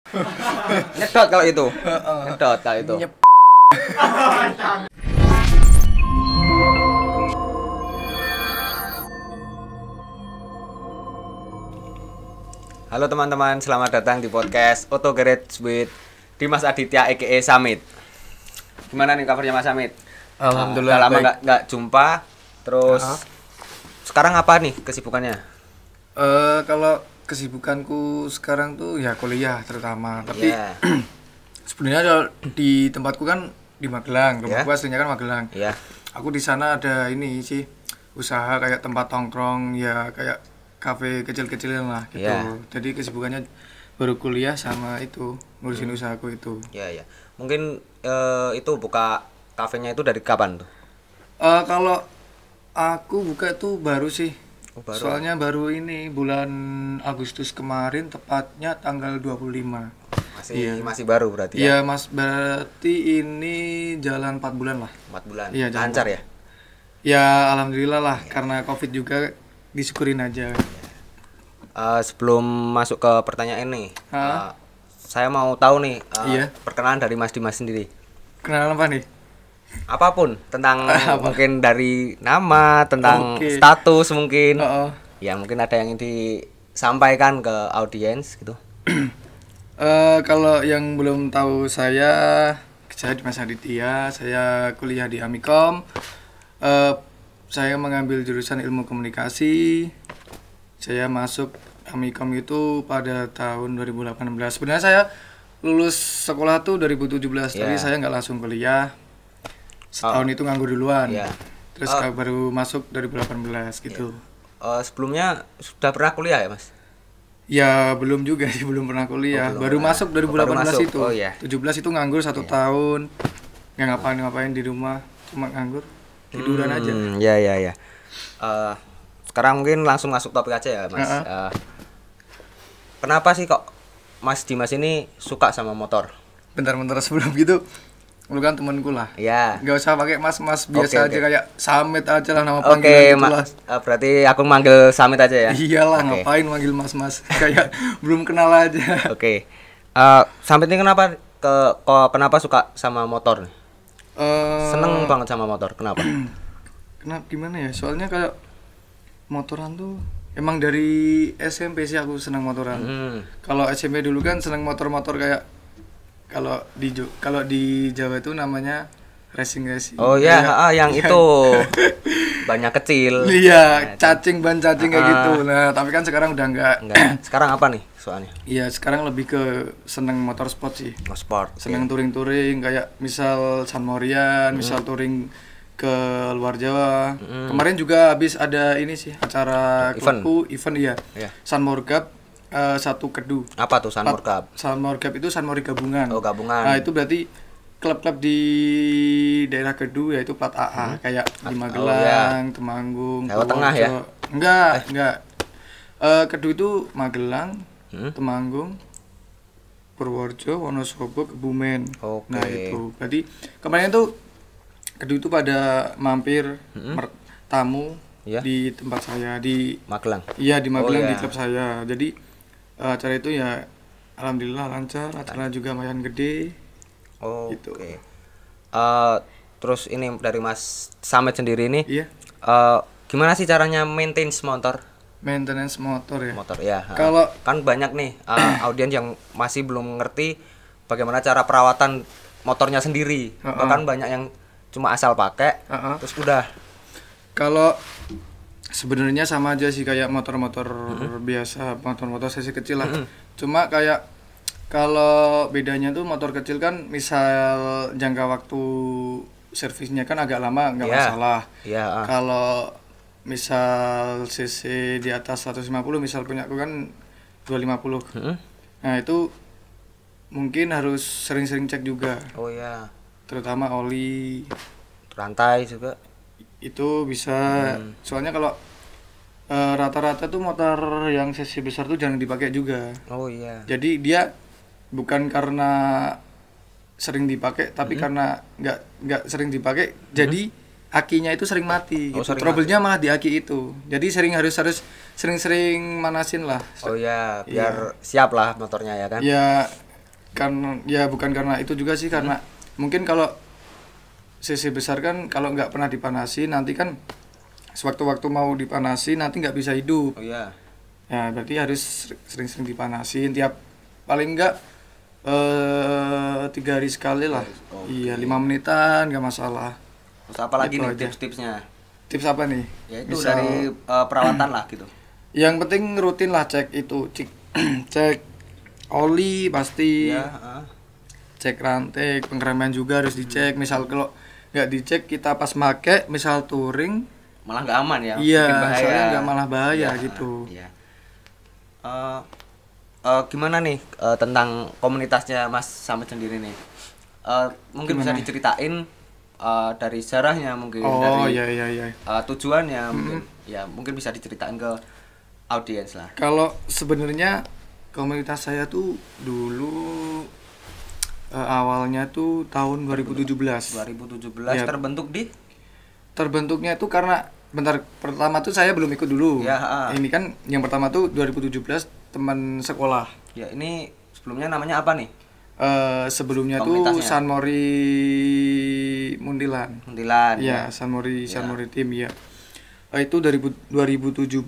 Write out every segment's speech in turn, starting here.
Nyedot kalau itu. Nyedot kalau itu. Halo teman-teman, selamat datang di podcast Auto Garage with Dimas Aditya aka Samit. Gimana nih kabarnya Mas Samit? Alhamdulillah. Udah lama nggak jumpa. Terus sekarang apa nih kesibukannya? Kalau kesibukanku sekarang tuh ya kuliah terutama. Tapi sebenarnya kalau di tempatku kan di Magelang, rumahku aslinya kan Magelang. Aku di sana ada ini sih usaha kayak tempat tongkrong ya, kayak kafe kecil-kecilan lah gitu. Jadi kesibukannya baru kuliah sama itu ngurusin usahaku itu. Iya. Mungkin itu buka kafenya itu dari kapan tuh? Kalau aku buka itu baru sih. Baru. Soalnya baru ini bulan Agustus kemarin, tepatnya tanggal 25. Masih baru berarti ya? Iya mas, berarti ini jalan 4 bulan lah. 4 bulan? Iya, lancar ya? Ya alhamdulillah lah, karena covid juga disyukurin aja. Sebelum masuk ke pertanyaan nih, saya mau tahu nih perkenalan dari Mas Dimas sendiri. Kenalan apa nih? Apapun tentang mungkin dari nama, tentang status mungkin. Ya mungkin ada yang disampaikan ke audiens gitu. Kalau yang belum tahu saya Dimas Aditya, saya kuliah di Amikom. Saya mengambil jurusan ilmu komunikasi. Saya masuk Amikom itu pada tahun 2018. Sebenarnya saya lulus sekolah tuh 2017, tapi saya nggak langsung kuliah. Setahun itu nganggur duluan. Terus baru masuk 2018 gitu. Sebelumnya sudah pernah kuliah ya, Mas? Ya belum juga sih, belum pernah kuliah. Baru masuk 2018 itu. 17 itu nganggur 1 tahun. Nggak ngapain-ngapain di rumah, cuma nganggur. Tiduran aja. Iya. Sekarang mungkin langsung masuk topik aja ya, Mas. Kenapa sih kok Mas Dimas ini suka sama motor? Bentar sebelum gitu, lu kan temanku lah. Iya. Gak usah pakai mas biasa aja kayak Samit aja lah nama panggilan gitu lah. Berarti aku manggil Samit aja ya. Iyalah, ngapain manggil mas kayak belum kenal aja. Samit ini kenapa suka sama motor? Seneng banget sama motor. Kenapa gimana ya? Soalnya kayak motoran tuh emang dari SMP sih aku senang motoran. Kalau SMP dulu kan senang motor-motor kayak kalau di Jawa itu namanya racing. Oh ya, yang itu banyak kecil. Iya, ban cacing kayak gitu. Nah, tapi kan sekarang udah enggak. Sekarang apa nih soalnya? Iya, sekarang lebih ke seneng motor sport sih. Sport. Seneng touring kayak misal San Morian, misal touring ke luar Jawa. Kemarin juga habis ada ini sih acara event San Morgab. Satu Kedu. Apa tuh San Morgab? San Morgab itu San Mori gabungan. Oh, gabungan. Nah, itu berarti klub-klub di daerah Kedu yaitu plat AA kayak di Magelang, Temanggung, Jawa Tengah ya? Enggak. Kedu itu Magelang, Temanggung, Purworejo, Wonosobo, Kebumen. Nah, itu. Berarti kemarin tuh Kedu itu pada mampir tamu di tempat saya di Magelang. Iya, di Magelang di klub saya. Jadi acara itu ya alhamdulillah lancar, acaranya juga lumayan gede. Gitu. Terus ini dari Mas Samit sendiri ini, gimana sih caranya maintenance motor? Maintenance motor ya. Motor ya. Kalau kan banyak nih audiens yang masih belum ngerti bagaimana cara perawatan motornya sendiri. Bahkan banyak yang cuma asal pakai terus udah. Kalau sebenarnya sama aja sih kayak motor-motor biasa, motor-motor sesi kecil lah. Cuma kayak kalau bedanya tuh motor kecil kan misal jangka waktu servisnya kan agak lama, nggak masalah. Kalau misal cc di atas 150, misal punya aku kan 250. Nah itu mungkin harus sering-sering cek juga. Terutama oli, rantai juga. Itu bisa. Soalnya kalau rata-rata tuh motor yang cc besar tuh jarang dipakai juga. Jadi dia bukan karena sering dipakai, tapi karena nggak sering dipakai, jadi akinya itu sering mati. Trouble-nya malah di aki itu. Jadi harus sering-sering manasin lah. Biar siap lah motornya ya kan. Ya Kan ya bukan karena itu juga sih, karena mungkin kalau CC besar kan kalau nggak pernah dipanasi nanti kan sewaktu-waktu mau dipanasi nanti nggak bisa hidup. Oh iya. Ya berarti harus sering-sering dipanasin tiap paling nggak 3 hari sekali lah. Okay. Iya 5 menitan nggak masalah. Terus apa lagi Itu nih aja. tips-tipsnya? Tips apa nih? Ya itu dari perawatan lah gitu. Yang penting rutin lah cek itu, cek oli pasti. Iya, Cek rantai, pengereman juga harus dicek. Misal kalau nggak dicek kita pas make, misal touring malah nggak aman ya. iya, bikin bahaya. soalnya nggak malah bahaya Iya, gitu. Iya. Gimana nih tentang komunitasnya Mas Samit sendiri nih? Mungkin Gimana? bisa diceritain dari sejarahnya mungkin, Oh dari iya. tujuannya mungkin. Ya mungkin bisa diceritain ke audiens lah. Kalau sebenarnya komunitas saya tuh dulu awalnya tuh tahun 2017. 2017 Ya. terbentuknya itu karena pertama tuh saya belum ikut dulu. Ya, Ini kan yang pertama tuh 2017 teman sekolah. Ya ini sebelumnya namanya apa nih? Sebelumnya tuh Komunitasnya? San Mori Mundilan. Mundilan. Iya, San Mori Team ya. Itu dari 2017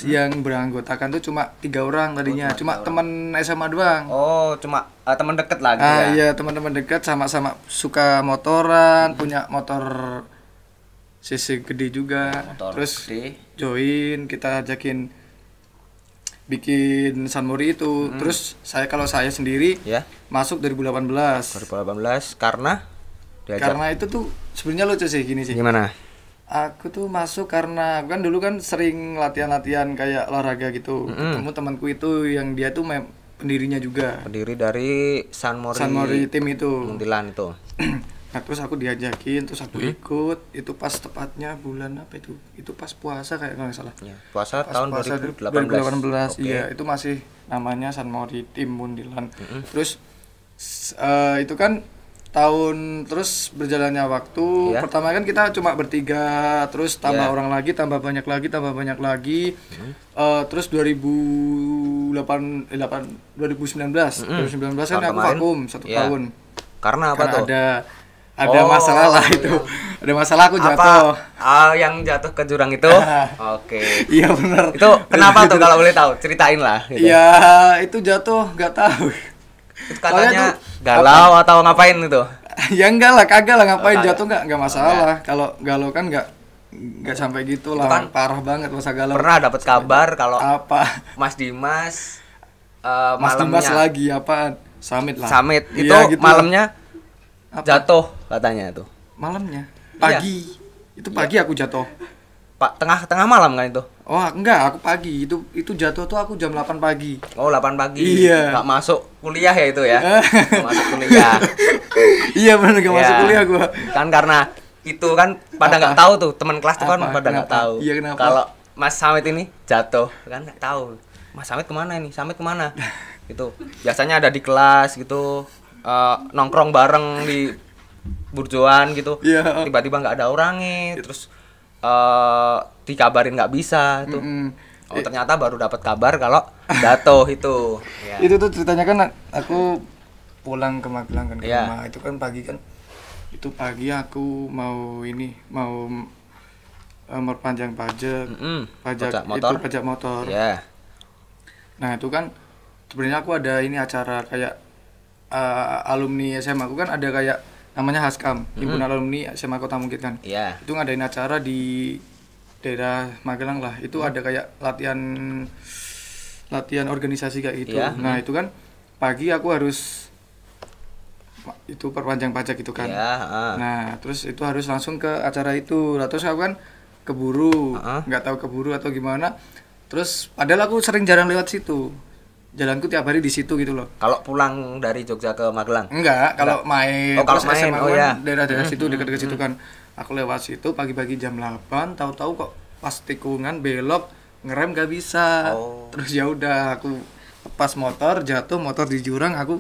yang beranggotakan tuh cuma 3 orang tadinya, cuma teman SMA doang. Oh, cuma teman deket lah gitu ya. Iya, teman-teman dekat sama-sama suka motoran, punya motor CC gede juga. Motor Terus gede. join, kita ajakin bikin San Mori itu. Terus kalau saya sendiri Ya. masuk 2018. 2018 karena diajak. Karena itu tuh sebenarnya lucu sih gini sih. Gimana? Aku tuh masuk karena kan dulu kan sering latihan-latihan kayak olahraga gitu. Ketemu temanku itu yang dia tuh pendirinya juga. Pendiri dari San Mori Team itu. Mundilan itu. Nah, terus aku diajakin, terus aku ikut. Itu pas tepatnya bulan apa itu? Itu pas puasa kayak kalau nggak salah. Ya, puasa Pas tahun puasa 2018. Oke. Iya, itu masih namanya San Mori Team Mundilan. Terus itu kan terus berjalannya waktu. Iya. Pertama kan kita cuma bertiga, terus tambah Iya. orang lagi, tambah banyak lagi. Terus 2019 kan aku Tahun kemarin. vakum 1 Iya. tahun. Karena apa Karena tuh? ada masalah lah itu. Ada masalah aku Apa? jatuh. Yang jatuh ke jurang itu? Oke. Iya benar. Itu kenapa tuh kalau boleh tahu? Ceritain lah gitu. Iya, itu jatuh nggak tahu. Itu katanya Soalnya galau atau ngapain gitu? Ya enggak lah, kagak lah ngapain kagak. jatuh nggak masalah. Kalau galau kan nggak sampai gitu lah. kan Parah banget masa galau. Pernah dapat kabar kalau Apa? Mas Dimas Mas malamnya Dimas lagi apaan? Summit lah. Summit itu Iya, gitu. malamnya Apa? jatuh katanya tuh. Malamnya. Iya. Pagi. Itu pagi aku jatuh. Pak tengah malam kan itu? Oh, enggak, aku pagi. Itu jatuh tuh aku jam 8 pagi. Oh 8 pagi. Iya. Nggak masuk kuliah ya itu ya? Nggak masuk kuliah. Iya benar enggak masuk Iya. kuliah gua. Kan karena itu kan pada nggak tahu tuh teman kelas tuh kan Apa? pada nggak Kenapa? tahu. Iya, kenapa? Kalau Mas Samit ini jatuh kan nggak tahu. Mas Samit kemana ini? Samit kemana? Gitu. Biasanya ada di kelas gitu nongkrong bareng di burjoan gitu. Iya. Tiba-tiba nggak ada orangnya. Terus dikabarin nggak bisa tuh. Oh ternyata baru dapat kabar kalau jatuh itu. Ya. Itu tuh ceritanya kan aku pulang ke Magelang kan ke Iya. rumah. Itu kan pagi kan. Itu pagi aku mau memperpanjang pajak. Pajak motor. Itu pajak motor. Ya. Nah, itu kan sebenarnya aku ada ini acara kayak alumni SMA aku kan ada kayak namanya Haskam, Himpunan Alumni SMA Kota Mungkit kan. Iya. Itu ngadain acara di daerah Magelang lah. Itu ada kayak latihan organisasi kayak gitu. Iya. Nah, itu kan pagi aku harus itu perpanjang pajak itu kan. Iya, Nah, terus itu harus langsung ke acara itu. Lah terus aku kan keburu, nggak tahu keburu atau gimana. Terus padahal aku sering jarang lewat situ. Jalanku tiap hari di situ gitu loh. Kalau pulang dari Jogja ke Magelang? Enggak, kalau main Oh, kalau terus main, SMA oh kan ya. daerah-daerah situ dekat-dekat situ kan. Aku lewat situ pagi-pagi jam 8, tahu-tahu kok pas tikungan belok ngerem gak bisa. Oh. Terus ya udah aku lepas motor, jatuh motor di jurang, aku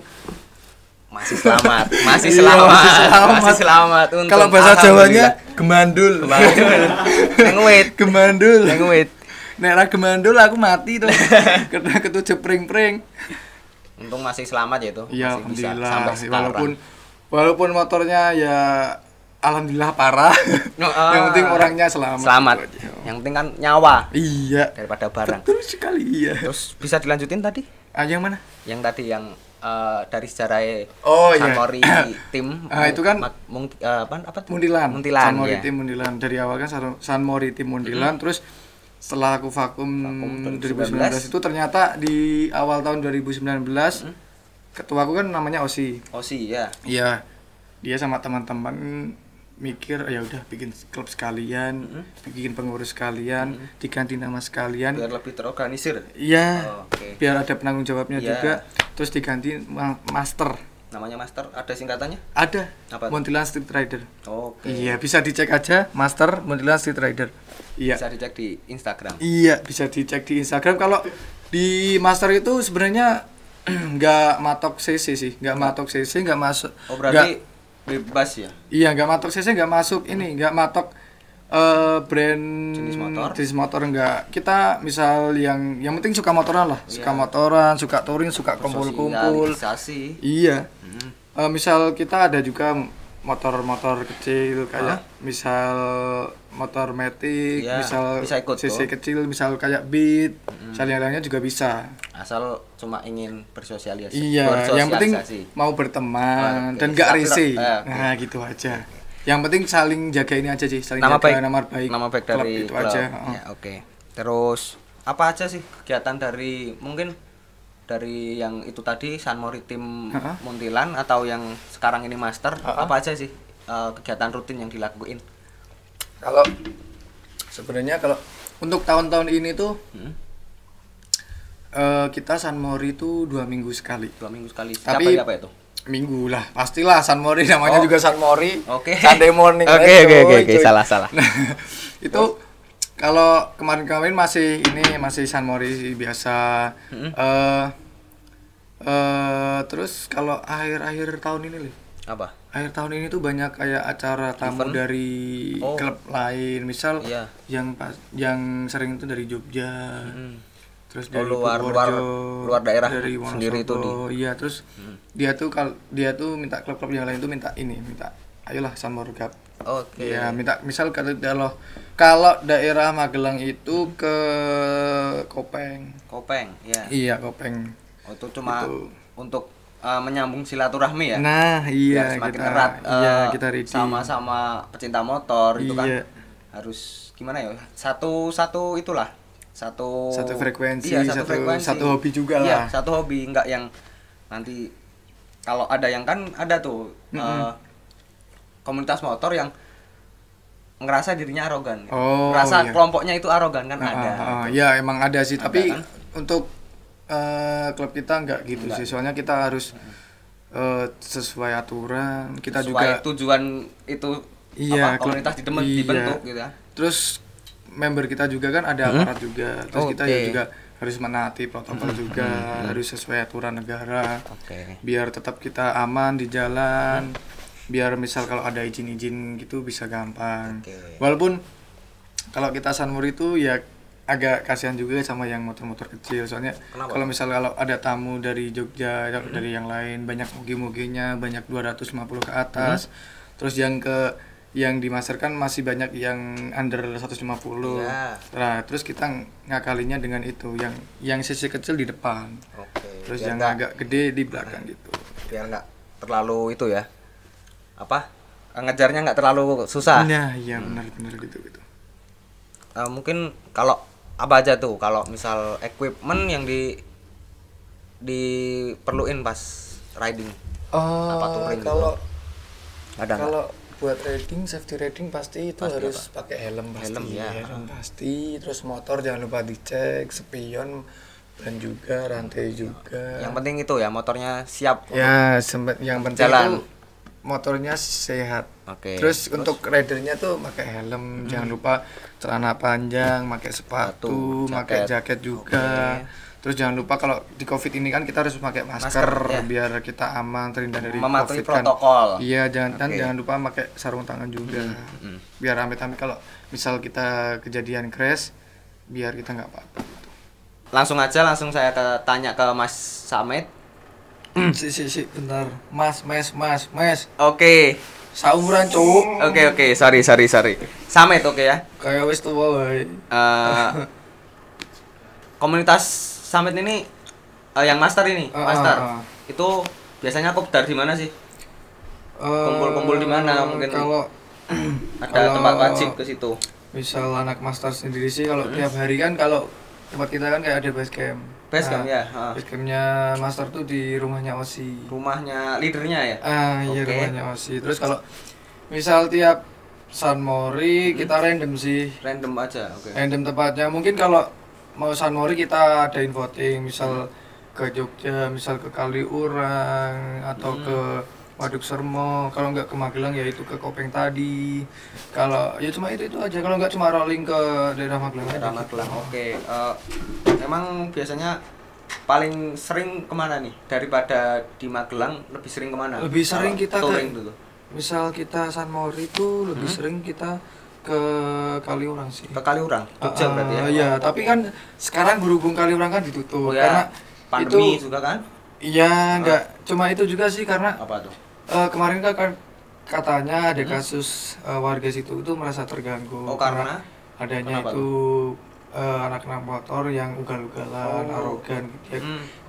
Masih selamat. Masih Iya, selamat. masih selamat. Masih selamat. Untung. kalau bahasa Jawanya Alhamdulillah. gemandul. Nge-wait. Gemandul. Nge-wait. Nek ra gemandul aku mati tuh. Karena ketujuh pring-pring. untung masih selamat ya itu. Iya, Masih bisa alhamdulillah. sampai sekarang. Walaupun motornya ya alhamdulillah parah. Yang penting orangnya selamat. Selamat. Gitu aja. Yang penting kan nyawa Iya. daripada barang. Betul sekali, iya. Terus bisa dilanjutin tadi? Yang mana? Yang tadi yang dari sejarah Oh, iya. San Mori tim. Itu kan apa tuh? Muntilan. Muntilan. San Mori Ya. tim Muntilan. Dari awal kan San Mori tim Muntilan, terus setelah aku vakum 2019 itu ternyata di awal tahun 2019 ketua aku kan namanya Osi. Osi ya. Iya. Dia sama teman-teman mikir ya udah bikin klub sekalian, bikin pengurus sekalian, diganti nama sekalian. Biar lebih terorganisir. Iya. Oh, oke. Biar ada penanggung jawabnya Iya. juga. Terus diganti master. Namanya Master, ada singkatannya? Ada. Apa? Muntilan Street Rider. Oke. Iya, bisa dicek aja Master Muntilan Street Rider. Iya. Bisa dicek di Instagram. Iya, bisa dicek di Instagram. Kalau di Master itu sebenarnya nggak matok CC sih, nggak matok CC, nggak masuk. Oh, berarti bebas ya? Iya, nggak matok CC, nggak masuk ini, nggak matok brand jenis motor enggak. Kita misal yang penting suka motoran lah, suka motoran, suka touring, suka kumpul-kumpul. Sosialisasi. Iya. Misal kita ada juga motor-motor kecil kayak misal motor Matic, Iya, misal bisa ikut CC tuh. kecil, misal kayak Beat, misal yang lainnya juga bisa. Asal cuma ingin bersosialisasi. Iya, yang penting bersosialisasi. mau berteman Oke. dan gak Silaturahmi. risih. Oke. Nah, gitu aja. Yang penting saling jaga ini aja sih, saling Nama jaga baik. nama baik Nama baik klub dari itu klub. aja. Ya, oke. Terus apa aja sih kegiatan dari mungkin dari yang itu tadi San Mori tim Muntilan atau yang sekarang ini Master, apa aja sih kegiatan rutin yang dilakuin? Kalau sebenarnya kalau untuk tahun-tahun ini tuh kita San Mori itu 2 minggu sekali. 2 minggu sekali. Setiap Tapi hari apa itu? Minggu lah, pastilah San Mori namanya juga San Mori. Oke. Sunday morning. Oke, salah. Itu kalau kemarin-kemarin masih San Mori biasa. Terus kalau akhir-akhir tahun ini nih. Apa? Akhir tahun ini tuh banyak kayak acara tamu dari klub lain, misal Iya. yang sering itu dari Jogja. Terus dari luar daerah dari sendiri itu Wonosobo. Iya, terus dia tuh minta klub-klub yang lain tuh minta ayolah San Mori Cup. Oke. Ya, minta misal kalau daerah Magelang itu ke Kopeng. Kopeng, ya. Iya, Kopeng. Oh, itu cuma untuk menyambung silaturahmi ya. Nah, iya Biar semakin kita erat kita ready. sama-sama pecinta motor itu kan. Iya. Harus gimana ya? Satu itulah. Satu frekuensi, iya, satu frekuensi. satu hobi juga Iya, lah. satu hobi, enggak yang nanti kalau ada yang kan ada tuh komunitas motor yang ngerasa dirinya arogan. Ngerasa iya. kelompoknya itu arogan kan ada. Ya emang ada sih, Ada, tapi kan? untuk klub kita enggak gitu sih. Soalnya kita harus sesuai aturan. Kita Sesuai juga tujuan itu iya, komunitas iya. dibentuk gitu ya. Terus member kita juga kan ada aparat juga. Terus kita ya Oke. juga harus menaati protokol juga, harus sesuai aturan negara. Oke. Biar tetap kita aman di jalan. Biar misal kalau ada izin-izin gitu bisa gampang. Oke. Walaupun kalau kita San Mori itu ya agak kasihan juga sama yang motor-motor kecil. Soalnya Kenapa? kalau misal kalau ada tamu dari Jogja, dari yang lain banyak moge-mogenya, banyak 250 ke atas. Terus yang dimasarkan masih banyak yang under 150. Iya. Nah, terus kita ngakalinya dengan itu, yang sisi kecil di depan. Oke. Terus Biar yang nggak- agak gede di belakang gitu. biar nggak terlalu itu ya. Ngejarnya nggak terlalu susah. Nah, iya benar-benar gitu. Mungkin kalau apa aja tuh kalau misal equipment yang diperluin pas riding apa touring gitu? Kalau Ada nggak? kalau buat riding, safety riding pasti itu Pasti harus pakai helm pasti. Helm, ya. Helm pasti. Terus motor jangan lupa dicek, spion dan juga rantai juga. Yang penting itu ya motornya siap. Ya, yang penting jalan. itu motornya sehat. Oke. Terus untuk ridernya tuh pakai helm, jangan lupa celana panjang, pakai sepatu, pakai jaket juga. Terus jangan lupa kalau di Covid ini kan kita harus pakai masker, ya. biar kita aman terhindar dari Mematuhi Covid kan. protokol. Iya, dan Oke. jangan lupa pakai sarung tangan juga. Biar amit-amit kalau misal kita kejadian crash, biar kita nggak apa-apa gitu. Langsung saya tanya ke Mas Samet. Si, bentar. Mes. Oke. Saumuran, Cuk. Oke, sorry. Samet oke ya. Kayak wis tuwa wae. Komunitas Samet ini yang master ini, master. Itu biasanya kopdar di mana sih? Kumpul-kumpul di mana mungkin? Kalau ada tempat wajib ke situ. Misal anak master sendiri sih kalau tiap hari kan kalau tempat kita kan kayak ada base camp. Base camp ya. Base campnya master tuh di rumahnya Osi. Rumahnya leadernya ya? Iya rumahnya Osi. Terus kalau misal tiap San Mori kita random sih. Random aja, oke. Random tempatnya. Mungkin kalau mau San Mori kita adain voting, misal ke Jogja, misal ke Kaliurang atau ke Waduk Sermo. Kalau nggak ke Magelang ya itu ke Kopeng tadi. Kalau ya cuma itu aja. Kalau nggak cuma rolling ke daerah Magelang. Daerah Magelang. Oke. Emang biasanya paling sering kemana nih? Daripada di Magelang lebih sering kemana? Lebih sering kita touring dulu. Misal kita San Mori itu lebih sering kita ke Kaliurang sih. Ke Kaliurang, Jogja berarti ya? Iya, tapi kan sekarang berhubung Kaliurang kan ditutup ya, karena pandemi itu, juga kan? Iya, enggak. Cuma itu juga sih karena apa tuh? Kemarin kan katanya ada kasus warga situ itu merasa terganggu. Oh, karena adanya itu anak-anak motor yang ugal-ugalan, arogan gitu ya.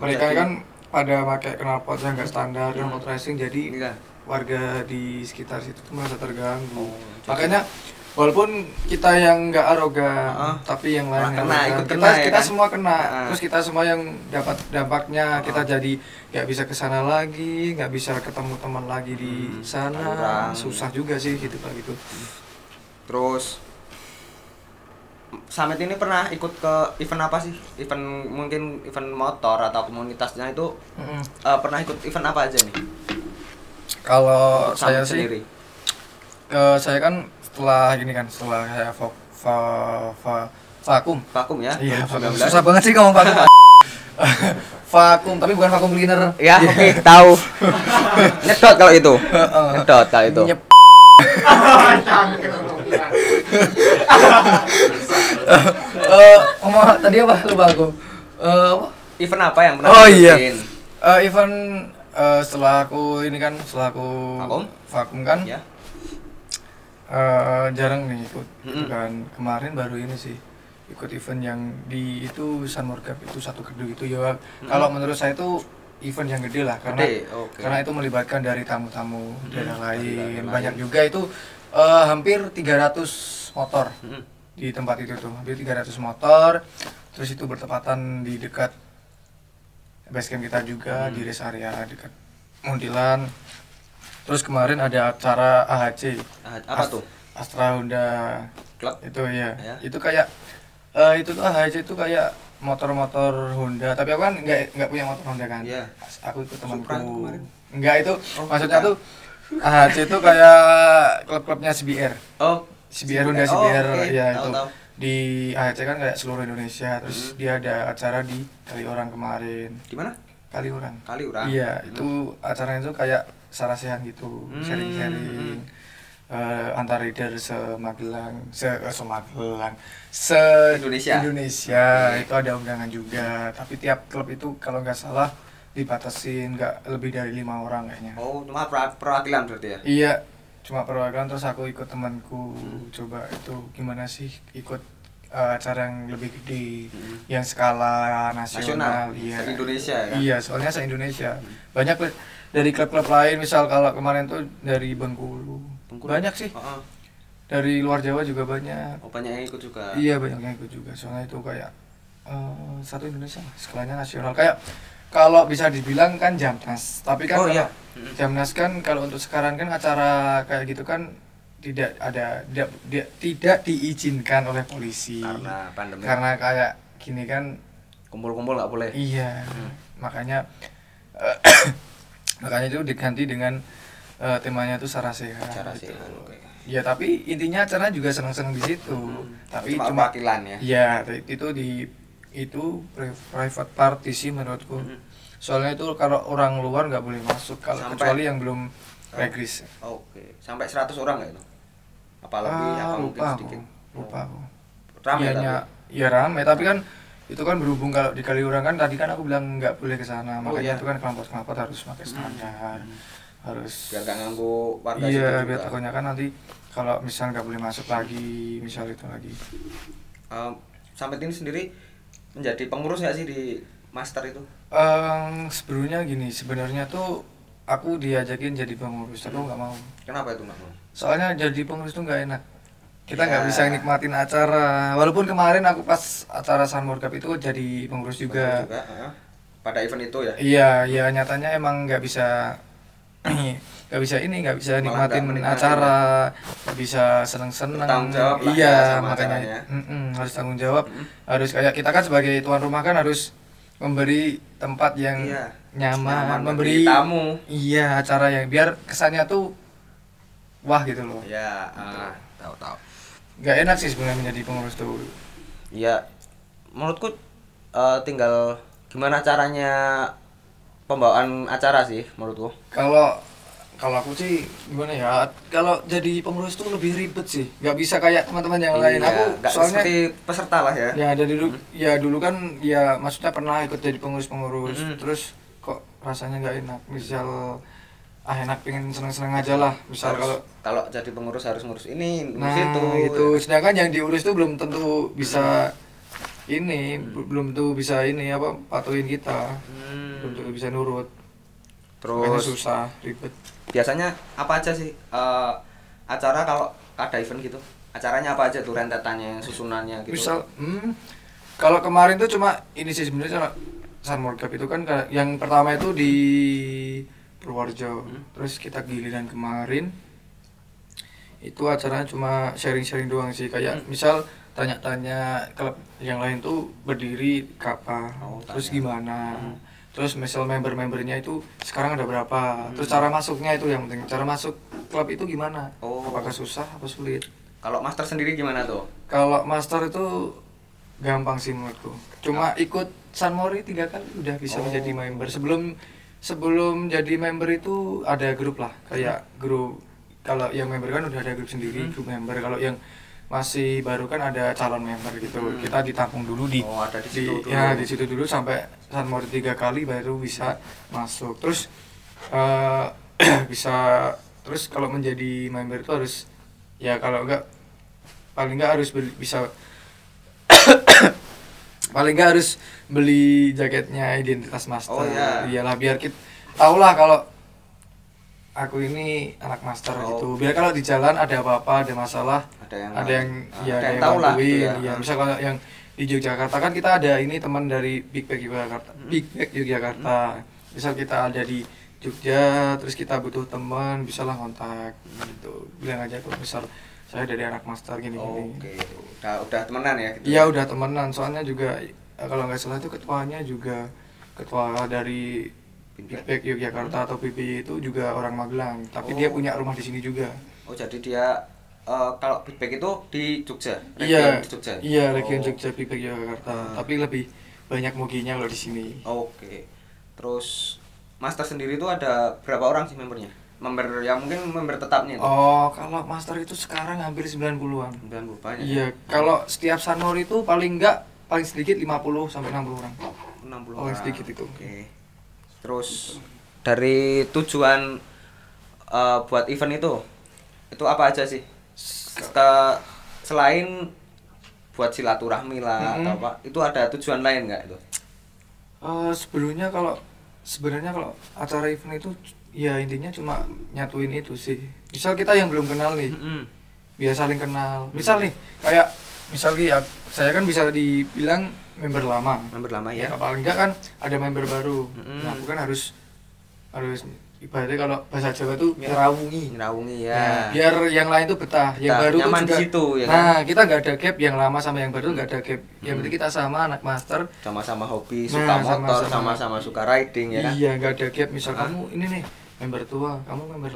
Mereka jadi, kan pada pakai knalpot yang enggak standar, knalpot racing, jadi iya. Warga di sekitar situ tuh merasa terganggu. Makanya walaupun kita yang nggak arogan, tapi yang lain kita semua kena. Terus kita semua yang dapat dampaknya, kita jadi nggak bisa kesana lagi, nggak bisa ketemu teman lagi di sana. Susah juga sih gitu Pak gitu. Terus Samet ini pernah ikut ke event apa sih? Event mungkin event motor atau komunitasnya itu pernah ikut event apa aja nih? Kalau saya sih, saya kan setelah saya vakum ya. Iya, susah banget sih ngomong vakum. Vakum, tapi bukan vakum cleaner. Ya, oke, tahu. Nyedot kalau itu. Nyedot kalau itu. Tadi apa? Lupa aku. Event apa yang pernah ikutin? Event setelah aku vakum kan. Ya. Jarang nih ikut. Gitu kan. Kemarin baru ini sih ikut event yang di itu San Morgap itu satu kedua itu ya. Kalau menurut saya itu event yang gede lah karena itu melibatkan dari tamu-tamu daerah lain. Banyak juga itu hampir 300 motor di tempat itu tuh. Hampir 300 motor. Terus itu bertepatan di dekat basecamp kita juga di rest area dekat Muntilan. Terus kemarin ada acara AHC. Apa tuh? Astra Honda Club. Itu ya. Itu kayak itu tuh AHC itu kayak motor-motor Honda, tapi aku kan nggak punya motor Honda kan. Yeah. Aku ikut temanku. Enggak itu maksudnya tuh AHC itu kayak klub-klubnya CBR. Oh, CBR Honda CBR ya itu. Tahu. Di AHC kan kayak seluruh Indonesia, terus dia ada acara di Kaliurang kemarin. Di mana? Kaliurang. Iya, itu acaranya itu kayak sarasehan gitu, sharing-sharing antar rider se-Magelang, se-Indonesia. Itu ada undangan juga, tapi tiap klub itu kalau nggak salah dibatasin nggak lebih dari 5 orang kayaknya. Oh, cuma perwakilan berarti ya? Iya, cuma perwakilan. Terus aku ikut temanku coba itu gimana sih ikut acara yang lebih gede, yang skala nasional. Iya, se-Indonesia kan? Iya, soalnya se-Indonesia. Banyak dari klub-klub lain, misal kalau kemarin tuh dari Bengkulu. Banyak sih. Dari luar Jawa juga banyak. Oh, banyak yang ikut juga. Iya, banyak yang ikut juga. Soalnya itu kayak satu Indonesia, skalanya nasional. Kayak kalau bisa dibilang kan Jamnas, tapi kan Jamnas kan kalau untuk sekarang kan acara kayak gitu kan tidak diizinkan oleh polisi karena pandemi. Karena kayak gini kan kumpul-kumpul nggak boleh. Iya. Makanya itu diganti dengan temanya itu sarasehan. Gitu. Ya tapi intinya acara juga senang-senang di situ. Tapi cuma perwakilan ya. Iya, itu private party sih menurutku. Soalnya itu kalau orang luar nggak boleh masuk kecuali yang belum regis. Oke. Sampai 100 orang nggak itu? Apa lebih apa mungkin sedikit? Lupa aku. Ramai ya rame, tapi kan itu kan berhubung kalau di Kaliurang kan tadi kan aku bilang nggak boleh ke sana, Oh, makanya iya. itu kan knalpot harus pakai standar, harus Biar gak ganggu warga situ iya juga. biar takutnya kan nanti kalau misal nggak boleh masuk lagi, misal itu lagi. Sampai ini sendiri menjadi pengurus nggak sih di master itu? Sebenarnya gini, sebenarnya tuh aku diajakin jadi pengurus, tapi aku nggak mau. Kenapa itu nggak mau? Soalnya jadi pengurus tuh nggak enak. Kita Ya. nggak bisa nikmatin acara. Walaupun kemarin aku pas acara Sunmore Cup itu jadi pengurus juga. Pengurus juga, pada event itu ya? Iya, ya nyatanya emang nggak bisa nggak bisa Malah nikmatin nggak menikmati acara, nggak bisa seneng-seneng. Bertanggung jawab lah Iya, ya sama makanya acaranya. harus tanggung jawab. Harus kayak kita kan sebagai tuan rumah kan harus memberi tempat yang Iya. nyaman, Memberi memberi tamu. iya acara yang biar kesannya tuh wah gitu loh. Ya, tahu. Nggak enak sih sebenarnya menjadi pengurus tuh. Ya, menurutku tinggal gimana caranya pembawaan acara sih menurutku. Kalau aku sih gimana ya, kalau jadi pengurus tuh lebih ribet sih, nggak bisa kayak teman-teman yang lain. Iya, Aku nggak soalnya seperti peserta lah ya. ya dari dulu ya dulu kan ya maksudnya pernah ikut jadi pengurus terus kok rasanya nggak enak, misal enak pengen seneng-seneng aja lah, misal Kalau jadi pengurus harus ngurus ini, ngurus nah itu. itu sedangkan yang diurus tuh belum tentu bisa ini, belum tentu bisa ini apa patuhin kita, belum tentu bisa nurut. Makanya Terus susah, ribet. biasanya apa aja sih acara kalau ada event gitu? Acaranya apa aja tuh rentetannya, susunannya gitu? Misal, kalau kemarin tuh cuma ini sih sebenarnya cuma Sunmore Cup itu kan yang pertama itu di Purworejo, terus kita giliran kemarin itu acaranya cuma sharing-sharing doang sih, kayak misal tanya-tanya klub yang lain tuh berdiri kapan, terus gimana, terus misal member-membernya itu sekarang ada berapa, terus cara masuknya itu yang penting, cara masuk klub itu gimana, apakah susah apa sulit. Kalau master sendiri gimana tuh? Kalau master itu gampang sih menurutku. Cuma ikut Sunmore 3 kali udah bisa menjadi member. Sebelum jadi member itu ada grup lah, kayak grup. Kalau yang member kan udah ada grup sendiri, grup member. Kalau yang masih baru kan ada calon member gitu. Kita ditampung dulu ada di situ dulu. Ya, di situ dulu sampai Sunmore 3 kali baru bisa masuk. Terus bisa terus kalau menjadi member itu harus ya kalau enggak paling enggak harus bisa paling nggak harus beli jaketnya identitas master. Iyalah biar kita tahu lah kalau aku ini anak master gitu, biar kalau di jalan ada apa-apa, ada masalah, ada yang tahu lah gitu ya. Misal kalau yang di Yogyakarta kan kita ada ini teman dari Big Bag Yogyakarta, misal kita ada di Jogja terus kita butuh teman, bisa lah kontak gitu, bilang aja tuh misal saya dari anak master gini. Oke. Udah temenan ya gitu. Iya, udah temenan. Soalnya juga kalau nggak salah itu ketuanya juga ketua dari Big Yogyakarta atau PBY itu juga orang Magelang, tapi dia punya rumah di sini juga. Oh, jadi dia kalau Big Bag itu di Jogja. Iya, di Jogja. Iya, region Jogja Big Bag Yogyakarta. Tapi lebih banyak muginya kalau di sini. Oke. Terus master sendiri itu ada berapa orang sih membernya? Member yang mungkin member tetapnya itu. Oh, kalau master itu sekarang hampir 90-an. 90 banyak. Iya, kalau setiap Sunmore itu paling sedikit 50 sampai 60 orang. 60 paling orang. sedikit itu. Oke. Terus dari tujuan buat event itu apa aja sih? Selain buat silaturahmi lah atau apa, itu ada tujuan lain nggak itu? Sebenarnya kalau acara event itu ya intinya cuma nyatuin itu sih. Misal kita yang belum kenal nih, biar saling kenal. Misal nih, kayak saya kan bisa dibilang member lama. Member lama ya. Paling enggak kan ada member baru. Nah, aku kan harus ibaratnya kalau bahasa Jawa tuh nyerawungi ya. Biar yang lain tuh betah, yang baru tuh juga di situ, ya kan? Nah, kita nggak ada gap, yang lama sama yang baru nggak ada gap. Yang penting kita sama anak master, sama-sama hobi, suka motor, sama-sama suka riding ya kan? Iya, nggak ada gap. Misal kamu ini nih member tua, kamu member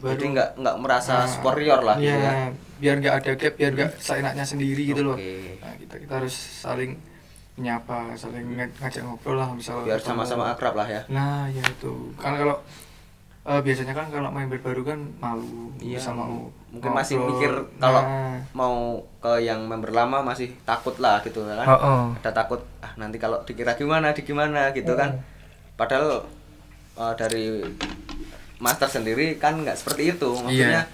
baru. Jadi nggak merasa superior lah gitu ya. Biar nggak ada gap, biar nggak seenaknya sendiri gitu loh. Nah, kita harus saling menyapa, saling ngajak ngobrol lah misal. Biar sama-sama akrab lah ya. Nah, ya itu. Kan kalau biasanya kan kalau member baru kan malu, sama mungkin masih mikir kalau mau ke yang member lama masih takut lah gitu kan. Ada takut nanti kalau dikira gimana gitu kan. Padahal dari master sendiri kan nggak seperti itu, maksudnya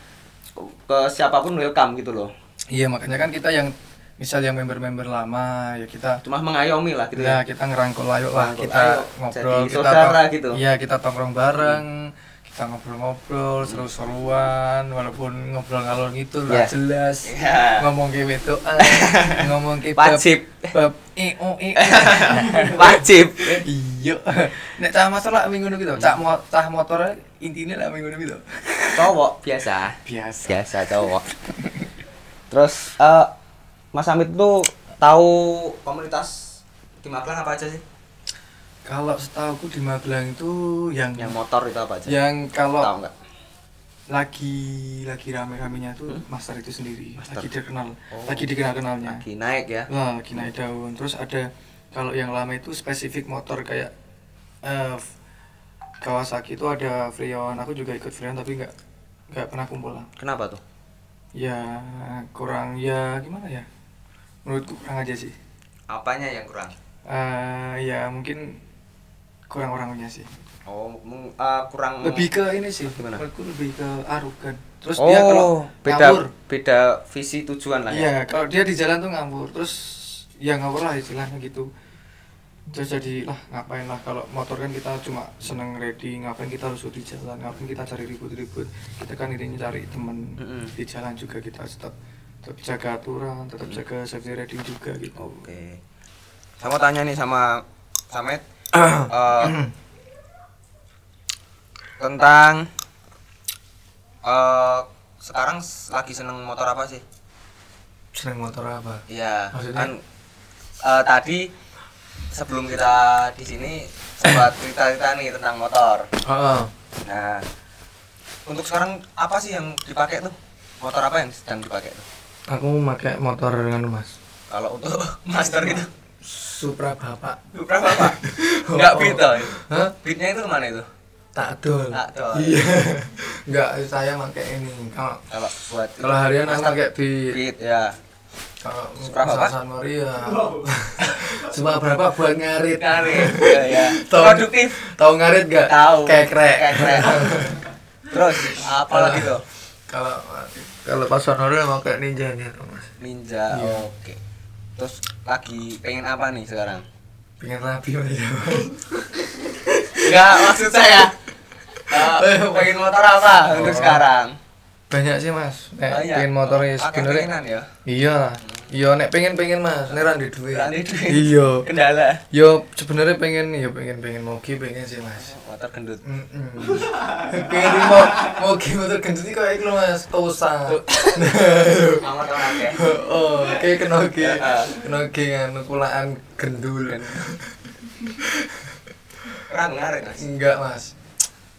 ke siapapun welcome gitu loh. Iya, makanya kan kita yang misal yang member-member lama ya kita cuma mengayomi lah gitu ya. Kita ngerangkul ayo lah, kita ngobrol, kita saudara gitu. Iya, kita tongkrong bareng. Kita ngobrol-ngobrol, seru-seruan, walaupun ngobrol ngalor gitu lah jelas. Ngomong ke itu, ngomong ke wajib. Wajib. Iya. Nek cah masalah minggu gitu, cah motor intinya lah minggu gitu. Cowok biasa cowok. Terus Mas Amit tuh tahu komunitas di Magelang apa aja sih? Kalau setahuku di Magelang itu yang motor itu apa aja? Yang kalau tahu nggak? Lagi rame-ramenya tuh Master itu sendiri. Lagi dikenal-kenalnya. Lagi naik ya. Nah, lagi naik daun. Terus ada kalau yang lama itu spesifik motor kayak Kawasaki itu ada Freon. Aku juga ikut Freon tapi nggak pernah kumpul lah. Kenapa tuh? Ya kurang, ya gimana ya? Menurutku kurang aja sih. Apanya yang kurang? Ya mungkin kurang orangnya sih. Kurang lebih ke ini sih. Gimana? Menurutku lebih ke arogan. Terus dia kalau beda visi tujuan lah ya. Iya, kalau dia di jalan tuh ngawur. Terus ya ngawur lah istilahnya gitu. Terus jadi lah ngapain lah, kalau motor kan kita cuma seneng riding, ngapain kita harus di jalan, ngapain kita cari ribut-ribut. Kita kan ini cari temen di jalan juga, kita tetap jaga aturan, tetap jaga safety riding juga gitu. Oke. Saya mau tanya nih sama Samet tentang sekarang lagi seneng motor apa sih? Seneng motor apa? Iya. Maksudnya? Kan tadi sebelum kita di sini sempat cerita nih tentang motor. Nah, untuk sekarang apa sih yang dipakai tuh? Motor apa yang sedang dipakai tuh? Aku pakai motor dengan Mas. Kalau untuk master gitu? Supra Bapak. Enggak beat toh? Hah? Beatnya itu kemana itu? Takdol. Iya. Enggak, saya pakai ini. Kalau harian aku pakai beat ya. Kalau Supra Bapak Sanori ya. Cuma berapa buat ngarit. Ya. Produktif. Tahu ngarit enggak? Tahu. Kekrek. Terus apa lagi tuh? Kalau pas Sanori pakai Ninja nih, Mas. Ninja. Iya. Oke. Terus lagi pengen apa nih sekarang? Pengen rapi aja. Enggak, maksud saya pengen motor apa untuk sekarang? Banyak sih Mas. Pengen motornya sebenarnya. Ya? Iya, nek pengen Mas, nek ra ndek duit. Iya. Kendala. Yo sebenarnya pengen mogi pengen sih Mas. Motor gendut. Pengen mogi motor gendut iki koyo iku Mas, Tosa. Amat akeh. Oh, kayak kenoge anu kulaan gendul. Kurang ngaret Mas. Enggak Mas.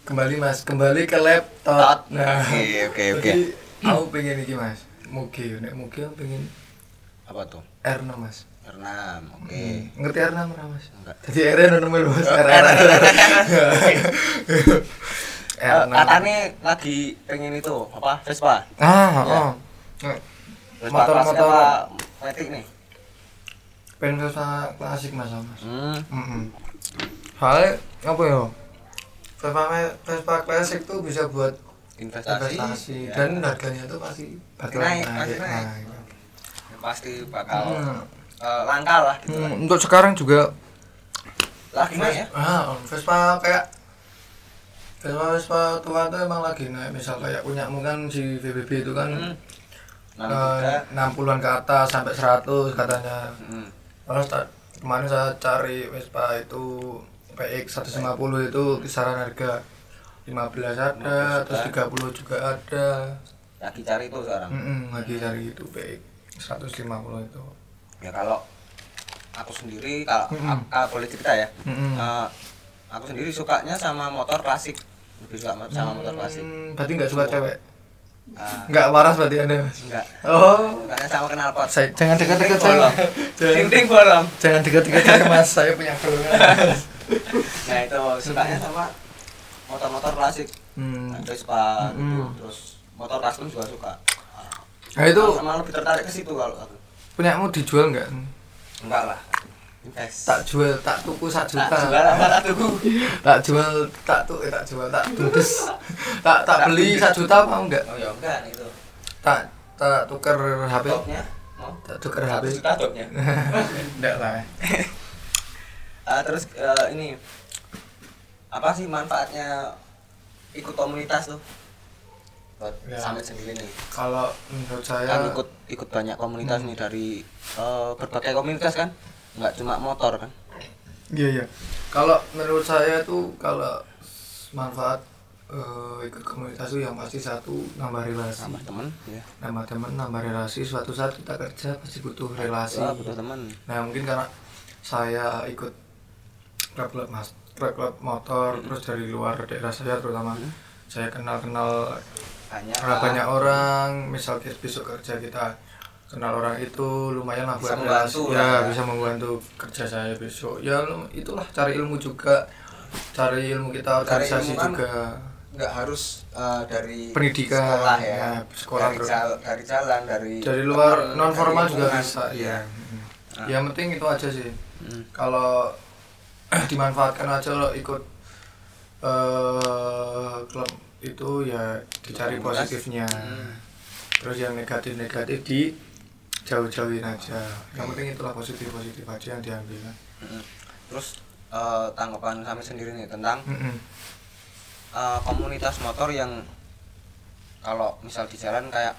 Kembali ke laptop. Nah, oke. Aku pengen iki Mas. Mogi, nek mogi aku pengen apa tuh? R6 Mas. R6, oke. Ngerti R6 ora Mas? Enggak. Jadi R6 Mas. Katanya lagi pengen itu apa? Vespa. Motor-motor Matic nih. Pengen Vespa klasik Mas. Soalnya apa ya? Vespa klasik tuh bisa buat investasi dan harganya tuh pasti bakal naik. Pasti bakal langka lah gitu. Untuk sekarang juga lagi naik ya. Vespa kayak Vespa tua tuh emang lagi naik. Misal kayak punyamu kan si VBB itu kan 60-an ke atas sampai 100 katanya. Terus kemarin saya cari Vespa itu PX 150 itu kisaran harga 15 ada, terus 30 juga ada. Lagi cari itu sekarang. Lagi cari itu PX 150 itu. Ya kalau aku sendiri kalau boleh cerita ya. Aku sendiri sukanya sama motor klasik. Lebih suka sama motor klasik. Berarti enggak suka cewek? Enggak waras berarti Anda, Mas? Enggak. Oh, karena sama knalpot. Jangan dekat-dekat saya. Tinting bolong. Jangan dekat-dekat saya Mas, saya punya golongan. Nah, itu sukanya sama motor-motor klasik, Vespa gitu, terus motor custom juga suka. Nah itu Malah lebih tertarik ke situ kalau aku. punyamu dijual nggak? Enggak lah. Invest. Tak jual, tak tuku 1 juta. Tak jual apa tak tuku? Tak jual, tak jual, tak tudes. tak beli 1 juta mau enggak? Oh ya enggak itu. Tak tuker HP. Topnya mau? Tak tuker HP. 1 juta topnya. Enggak lah. Terus ini apa sih manfaatnya ikut komunitas tuh? Buat Ya. Samit sendiri nih. Kalau menurut saya Kan ikut banyak komunitas nih dari berbagai komunitas kan? Enggak cuma motor kan? iya. Kalau menurut saya tuh kalau manfaat ikut komunitas tuh yang pasti satu nambah relasi. Sama temen ya. Nambah teman, nambah relasi. Suatu saat kita kerja pasti butuh relasi. Wah, butuh teman. Nah mungkin karena saya ikut klub motor terus dari luar daerah saya terutama saya kenal banyak orang. Misal besok kerja kita kenal orang itu lumayan lah Bisa buat membantu relasi. lah Ya, ya. bisa membantu kerja saya besok ya. Itulah cari ilmu juga, cari ilmu kita Cari organisasi ilmu kan juga. Nggak harus dari Pendidikan, sekolah ya, ya, sekolah dari jalan dari luar teman, non formal dari juga lingkungan. bisa Iya. Yang penting itu aja sih. Kalau dimanfaatkan aja lo ikut klub itu ya dicari Komunitas. positifnya. Terus yang negatif jauh-jauhin aja. Yang penting itulah positif aja yang diambil. Terus tanggapan kami sendiri nih tentang Mm-mm. komunitas motor yang kalau misal di jalan kayak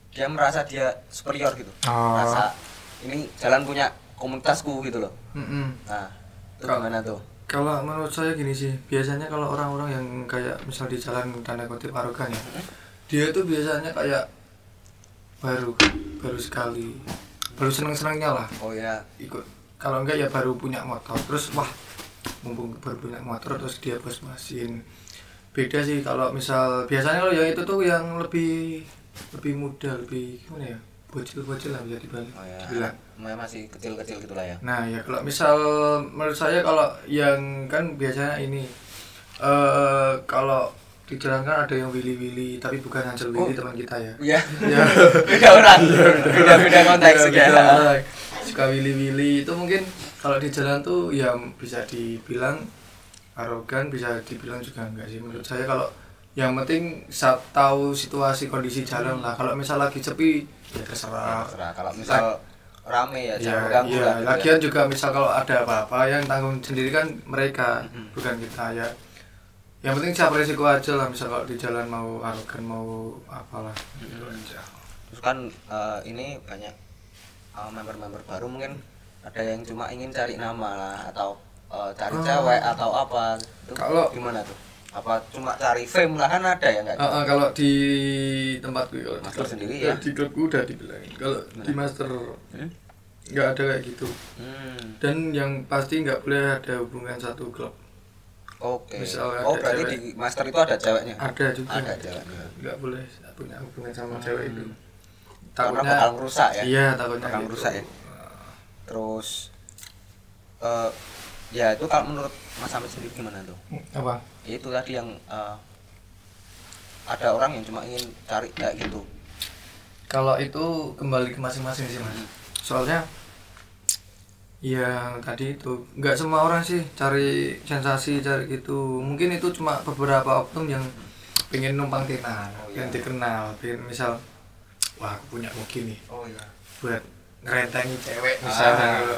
dia merasa dia superior gitu, merasa ini jalan punya komunitasku gitu loh. Mm-mm. Nah itu Kak. gimana tuh? Kalau menurut saya gini sih, biasanya kalau orang-orang yang kayak misal di jalan tanda kutip arogan ya, dia tuh biasanya kayak baru sekali, baru seneng-senengnya lah Oh ya, ikut. Kalau enggak ya baru punya motor, terus wah mumpung baru punya motor terus dia bos-bosin. Beda sih kalau misal biasanya kalau yang itu tuh yang lebih muda, lebih gimana ya, bocil lah bisa dibilang. oh ya, masih kecil-kecil gitulah ya. Nah ya kalau misal menurut saya kalau yang kan biasanya ini kalau di jalan kan ada yang Willy tapi bukan Hansel Willy teman kita ya. Iya, Ya. beda orang, beda konteks Ya, ya. beda. Suka Willy itu mungkin kalau di jalan tuh ya bisa dibilang arogan, bisa dibilang juga enggak sih menurut saya. Kalau yang penting tahu situasi kondisi jalan lah. Kalau misal lagi sepi ya terserah. Terserah. Kalau misal rame ya Ya, jangan ganggu iya. lah gitu ya. Lagian juga misal kalau ada apa-apa yang tanggung sendiri kan mereka, bukan kita ya. Yang penting siap resiko aja lah, misal kalau di jalan mau arogan mau apalah gitu aja. Terus kan ini banyak member-member baru mungkin ada yang cuma ingin cari nama lah atau cari cewek atau apa itu Kalau- gimana tuh? Apa cuma cari fame lah kan ada ya nggak? Kalau di tempatku kalau di Master klub- sendiri ya? di klubku udah dibilangin kalau di master nggak ada kayak gitu. Dan yang pasti nggak boleh ada hubungan satu klub. Oke. Misal ada Berarti cewek. di master itu ada ceweknya? Ada juga. Ada ceweknya. Nggak boleh punya hubungan sama cewek itu. Karena bakal ngerusak ya? Iya, takutnya Bakal gitu. ngerusak ya? Terus ya itu kalau menurut Mas Amit sendiri gimana tuh? Apa? Itu tadi yang ada orang yang cuma ingin cari kayak gitu. Kalau itu kembali ke masing-masing sih mas. Soalnya yang tadi itu nggak semua orang sih cari sensasi cari gitu. Mungkin itu cuma beberapa oknum yang pengen numpang tenar, pengen dikenal, pengen misal wah aku punya mobil nih Oh iya. buat ngerentengi cewek misalnya gitu.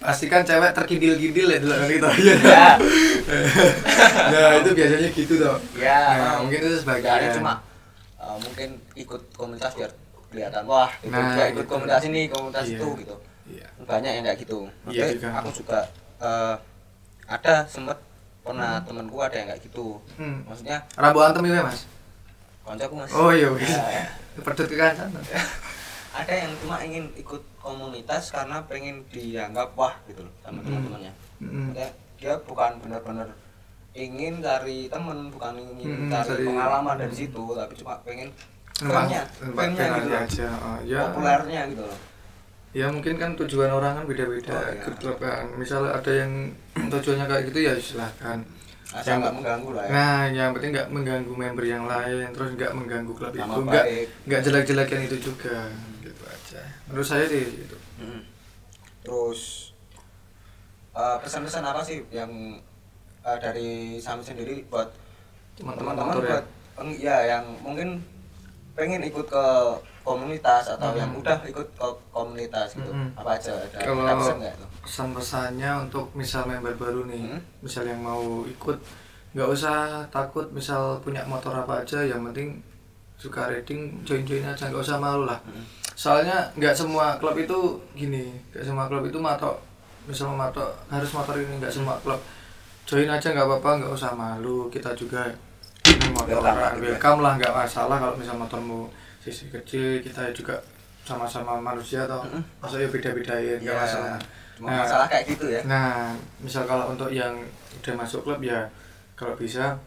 Pasti kan cewek terkindil-kindil ya dulu gitu ya. Ya itu biasanya gitu toh. Ya, Nah, mungkin itu sebagian. ada cuma mungkin ikut komunitas biar kelihatan wah itu Nah, juga ikut gitu. komunitas ini komunitas Iya. itu gitu. Iya. Banyak yang kayak gitu. Iya Oke, juga. aku juga ada sempet pernah temanku ada yang kayak gitu. Maksudnya Rambu antem ya mas? koncoku Mas. Oh iya wis. Ya, Pedot ke kanan. ada yang cuma ingin ikut komunitas karena pengen dianggap wah gitu loh sama teman-temannya. Maksudnya dia bukan benar-benar ingin cari temen, bukan ingin cari pengalaman dari situ, tapi cuma pengen fame-nya gitu loh. aja. Oh, ya. Populernya gitu loh. Ya mungkin kan tujuan orang kan beda-beda. Oh, iya. Ikut klub kan. Misalnya ada yang tujuannya kayak gitu ya silahkan. asal nggak mengganggu lah ya. Nah, yang penting nggak mengganggu member yang lain, terus nggak mengganggu klub Nama itu, baik. nggak jelek-jelekan itu juga, gitu aja. Menurut saya sih itu. Terus pesan-pesan apa sih yang dari Sami sendiri buat teman-teman motor ya? buat ya yang mungkin pengen ikut ke komunitas atau yang udah ikut ke komunitas gitu, apa aja ada pesan nggak tuh? Pesan-pesannya untuk misal member baru nih, misal yang mau ikut, nggak usah takut misal punya motor apa aja, yang penting suka riding, join aja, nggak usah malu lah. Soalnya nggak semua klub itu gini, nggak semua klub itu misal harus motor ini, nggak semua klub. Join aja nggak apa-apa, nggak usah malu, kita juga ini motor welcome lah, nggak masalah kalau misal motormu sisi kecil, kita juga sama-sama manusia atau maksudnya beda-bedain, nggak masalah. Cuma masalah kayak gitu ya. Nah, misal kalau untuk yang udah masuk klub ya, kalau bisa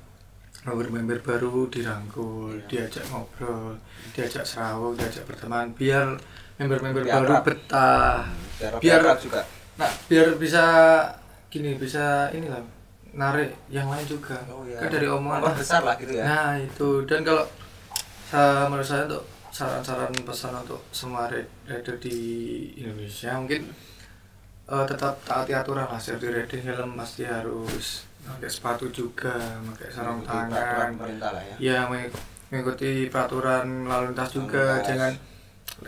member baru dirangkul, diajak ngobrol, diajak serawung, diajak berteman, biar member baru betah, biar juga. Nah, biar bisa gini, bisa inilah narik yang lain juga. Kan dari omongan besar lah gitu ya. Nah, itu. Dan kalau menurut saya untuk saran-saran pesan untuk semua rider di Indonesia mungkin tetap taati aturan lah, safety riding, helm pasti harus, pakai sepatu juga, pakai sarung tangan, pemerintah lah ya. Ya mengikuti peraturan lalu lintas juga, jangan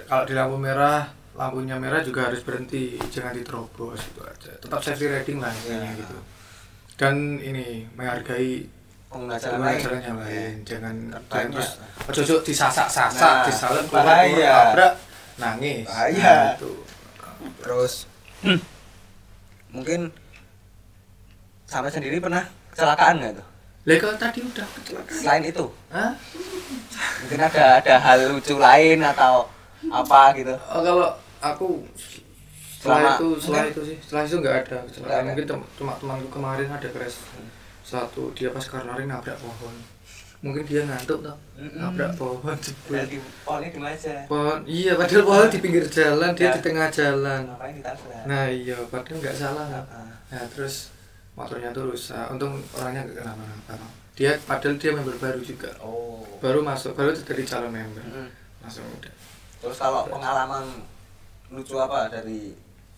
kalau di lampu merah, lampunya merah juga harus berhenti, jangan diterobos, itu aja. Tetap safety riding lah intinya gitu. Dan ini menghargai pengguna jalan yang lain, jangan terus ojo disasak-sasak, disalep keluar tabrak, nangis. Gitu. Terus mungkin sampai sendiri pernah kecelakaan nggak tuh? Kalau tadi udah kecelakaan. Selain itu? Mungkin ada hal lucu lain atau apa gitu? Kalau aku setelah itu nggak ada kecelakaan. Mungkin cuma temanku kemarin ada crash satu, dia pas karnaring nabrak pohon. Mungkin dia ngantuk tuh, nabrak pohon jebol. Pohonnya di mana aja? Pohon, iya, padahal pohon di pinggir jalan, dia di tengah jalan. Ngapain ditabrak? Nah iya, padahal nggak salah. Nah terus motornya tuh rusak, untung orangnya nggak kenapa-napa. Padahal dia member baru juga. Baru jadi calon member. Langsung udah. Terus kalau pengalaman lucu apa dari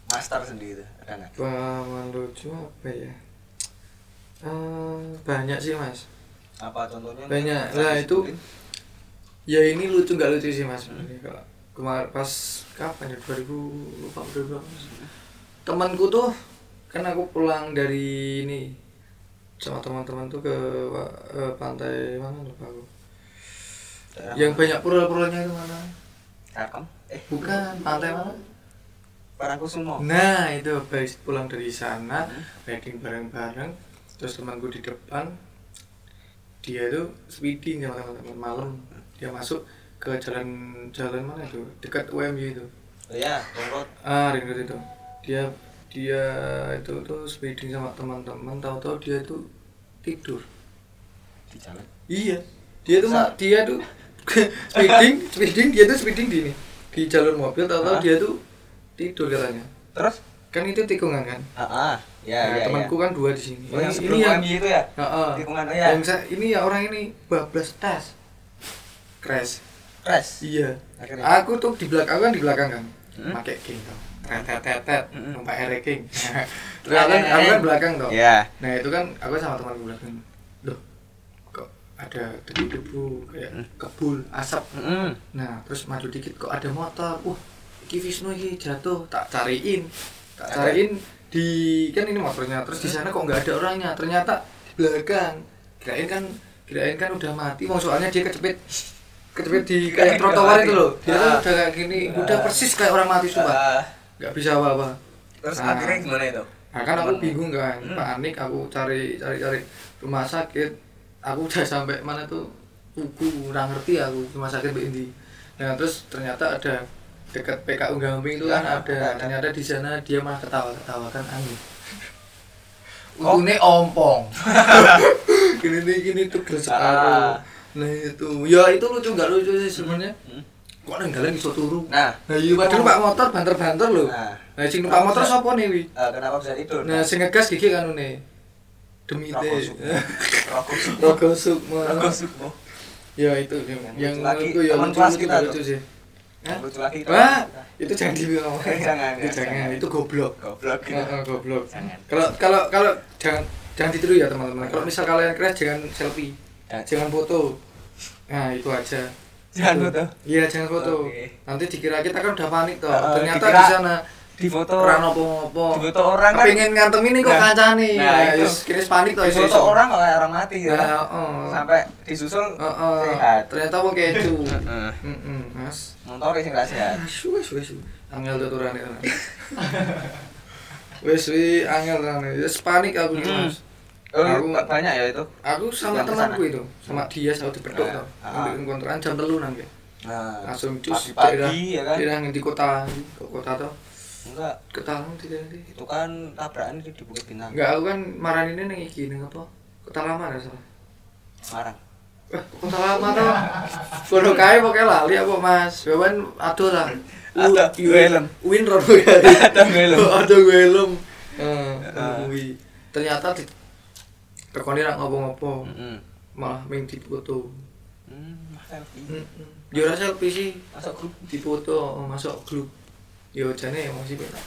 master sendiri ada nggak? Pengalaman lucu apa ya? Banyak sih mas. Apa contohnya? Banyak lah itu. Ya ini lucu nggak lucu sih mas. Kalau kemarin pas kapan ya 2000 temanku tuh kan aku pulang dari ini sama teman-teman tuh ke pantai mana lupa aku. Yang banyak pura-puranya itu mana? Kakem? Bukan, pantai mana? Parangkusumo. Nah itu habis pulang dari sana, riding bareng-bareng. Terus temanku di depan, dia tuh speeding sama teman-teman malam. Dia masuk ke jalan mana itu, dekat UMY itu. Iya, ring road. Ring road itu. Dia itu tuh speeding sama teman-teman, tahu-tahu dia tuh tidur di jalan. Iya, dia tuh speeding dia tuh speeding di jalur mobil, tahu-tahu dia tuh tidur katanya. Terus kan itu tikungan kan? Ya, temanku kan 2 di sini. Ini yang itu ya? Tikungan ya. Ini ya orang ini bablas tes. Crash. Iya. Akhirnya. Aku tuh di belakang kan. Pakai king tuh. Tet numpak king. Terus aku kan belakang tuh. Iya. Nah, itu kan aku sama temanku belakang. Loh, kok ada debu-debu kayak kebul, asap. Nah, terus maju dikit kok ada motor. Iki Wisnu iki jatuh, tak cariin di kan ini motornya, terus di sana kok nggak ada orangnya, ternyata di belakang. Kirain kan udah mati, soalnya dia kecepit di kayak trotoar itu loh. Dia tuh udah kayak gini, udah persis kayak orang mati sumpah. Nggak bisa apa-apa. Terus akhirnya gimana itu? Nah kan aku bingung kan, panik, aku cari rumah sakit. Aku udah sampai mana tuh, aku kurang ngerti aku rumah sakit ini. Nah terus ternyata ada dekat PKU Gamping itu kan ada. Ternyata di sana dia malah ketawa-ketawakan angin. Untungnya ompong. Gini tuh gresek aku. Nah itu, ya itu lucu nggak lucu sih sebenarnya. Kok nenggalan iso turu. Nah iya padahal numpak motor banter-banter lho. Nah sing numpak motor sapa nih wi? Kenapa bisa tidur? Nah sing ngegas gigi kanune. Demi Rokok teh. Sukmo. Rokok Sukmo. Rokok Sukmo. Rokok Sukmo. Ya itu yang lucu lagi, menurutku ya teman lucu kelas itu kita gak tuh. lucu sih. Yang lucu lagi Wah, itu jangan dibilang. Jangan, Itu jangan, itu goblok. goblok gitu. Goblok. Jangan. Kalau jangan ditiru ya teman-teman. Kalau misal kalian crash jangan selfie. Jangan foto. Nah, itu aja. Jangan Itu. foto. Iya, jangan foto. Oke. Nanti dikira kita kan udah panik toh. Ternyata dikira di sana di foto ora nopo-nopo. di foto orang kan pengen ngantem ini kok Nah, kancane. nah, itu. Kira panik toh di foto orang kayak orang mati ya. Nah, oh. Sampai disusul sehat. Ternyata wong keju. Heeh. Mas. Motor sing gak sehat. Wes. Angel tuturane. Wes angel tenan. Wes panik aku Mas. Oh, Aku- banyak ya itu. Aku sama Yang temanku kesana. itu, sama dia sama dipedok Nah, toh. ah. Ambil kontrakan jam 3 nanti. Nah, Langsung cus pagi-pagi ya kan. daerah di kota, kota toh. Enggak, Ketalang tidak nanti. itu kan tabrakan di Bukit Bintang. Enggak, aku kan marahin ini ning iki ning apa? Kota Lama ya salah. Semarang. Kota Lama toh. Kono kae pokoke lali apa Mas. Bawan aduh lah. Ada helm. Win rono kali. Ada helm. Ada helm. Kuwi. Ternyata di tekoni ra ngopo-ngopo. Heeh. Malah ming dipoto. Selfie. Ya ora selfie sih. Masuk grup. Dipoto masuk grup. Yo jane emosi penak.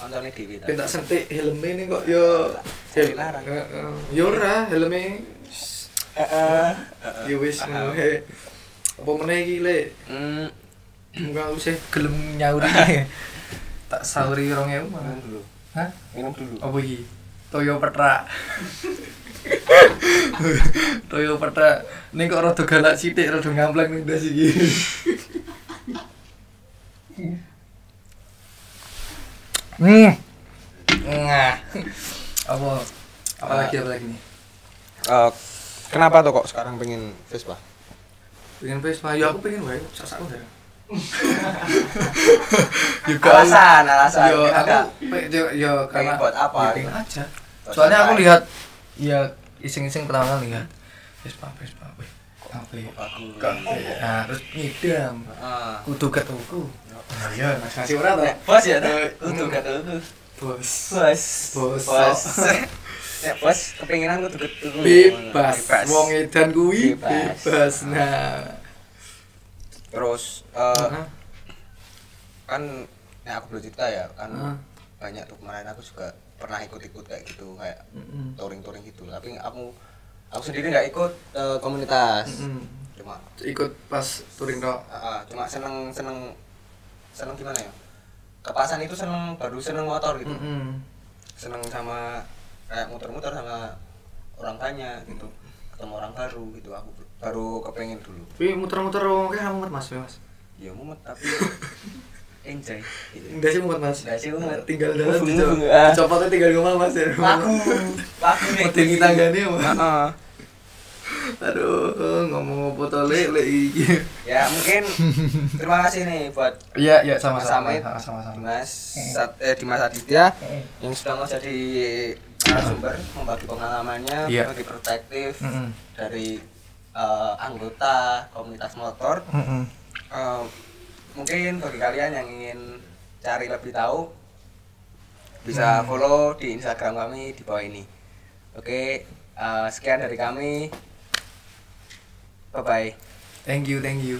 Ontone dhewe ta. Pentak sentik helme ini kok yo Dilarang. Yo ora helme. Heeh. Yo wis ngono he. Apa meneh iki Le? Hmm, Muka aku sih gelem nyauri. Tak sauri 2000 malah. minum dulu. Hah? Minum dulu. Apa iki? Toyo Petra. Toyo Petra. Ning kok rada galak sithik, rada ngampleng ning ndas iki. Nah. Apa lagi nih? Kenapa tuh kok sekarang pengen Vespa? Pengen Vespa, ya aku pengen wae, sak-sak udah. Alasan. Yo Ada. yo karena Pengen buat apa? ya, pengen aja. Terus Soalnya aku ngapain? lihat ya iseng-iseng pertama kali lihat Vespa. Wih, apa ya? Bagus. Nah, terus ngidam. Heeh. Kudu ketuku. Nah, iya, Mas kasih ora to? Bos ya tuh. Untuk kata itu. Bos. Bos. Ya bos, kepinginan gue tuh Bebas. Wong edan kuwi Bebas. bebas. Nah. Terus Heeh. kan ya aku belum cerita ya kan Heeh. banyak tuh kemarin aku juga pernah ikut kayak gitu kayak Mm-mm. touring gitu tapi aku sendiri nggak ikut komunitas Mm-mm. cuma Ikut pas touring tok. cuma seneng gimana ya kepasan itu baru seneng motor gitu Mm-mm. seneng sama kayak muter-muter sama orang banyak gitu ketemu orang baru gitu aku baru kepengen dulu Tapi muter-muter wong kayak mumet Mas, Mas. ya mumet tapi enjoy gitu. Enggak sih mumet Mas. Enggak sih mumet. Tinggal dalam Ah. dicopotnya tinggal ngomong Mas ya. Laku nih Medeni tanggane ya, Mas. Heeh. Aduh, ngomong apa to lek iki. Ya mungkin terima kasih nih buat Iya, Mas sama-sama. Amit, Sama-sama. Dimas Aditya yang sudah mau jadi narasumber membagi pengalamannya, Iya. membagi perspektif Mm-mm. dari anggota komunitas motor. Heeh. Mungkin bagi kalian yang ingin cari lebih tahu bisa follow di Instagram kami di bawah ini. Oke, sekian dari kami. Bye bye. Thank you. Thank you.